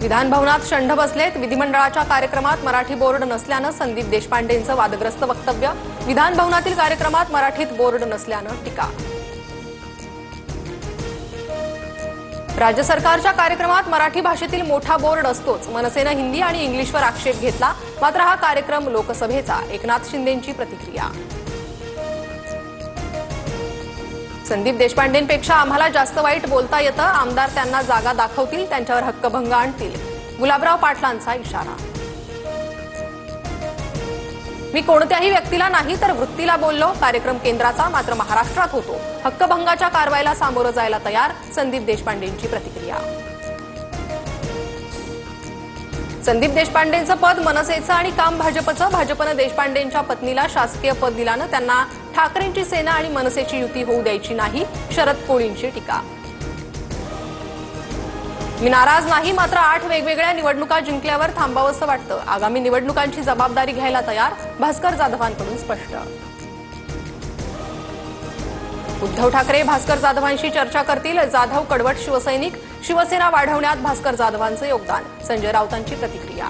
विधान भवनात शंढ बसलेत। विधिमंडळाच्या कार्यक्रमात मराठी बोर्ड नसल्यानं संदीप देशपांडेंचं वादग्रस्त वक्तव्य। विधान भवनातील कार्यक्रमात मराठीत बोर्ड नसल्यानं टीका। राज्य सरकारच्या कार्यक्रमात मराठी भाषेतील मोठा बोर्ड असतोच। मनसेनं हिंदी आणि इंग्लिशवर आक्षेप घेतला, मात्र हा कार्यक्रम लोकसभेचा। एकनाथ शिंदेंची प्रतिक्रिया। संदीप देशपांडेंपेक्षा आम्हाला जास्त वाईट बोलता येतं। आमदार त्यांना जागा दाखवतील, त्यांच्यावर हक्कभंग आणतील। गुलाबराव पाटलांचा इशारा। मी कोणत्याही व्यक्तीला नाही तर वृत्तीला बोललो। कार्यक्रम केंद्राचा, मात्र महाराष्ट्रात होतो। हक्कभंगाच्या कारवाईला सामोरं जायला तयार। संदीप देशपांडेंची प्रतिक्रिया। संदीप देशपांडेंचं पद मनसेचं आणि काम भाजपचं। भाजपनं देशपांडेंच्या पत्नीला शासकीय पद दिल्यानं त्यांना ठाकरेंची सेना आणि मनसेची युती होऊ द्यायची नाही। शरद कोळींची टीका। मी नाराज नाही, मात्र 8 वेगवेगळ्या निवडणुका जिंकल्यावर थांबावंसं वाटतं। आगामी निवडणुकांची जबाबदारी घ्यायला तयार। भास्कर जाधवांकडून स्पष्ट। उद्धव ठाकरे भास्कर जाधवांशी चर्चा करतील। जाधव कडवट शिवसैनिक। शिवसेना वाढवण्यात भास्कर जाधवांचं योगदान। संजय राऊतांची प्रतिक्रिया।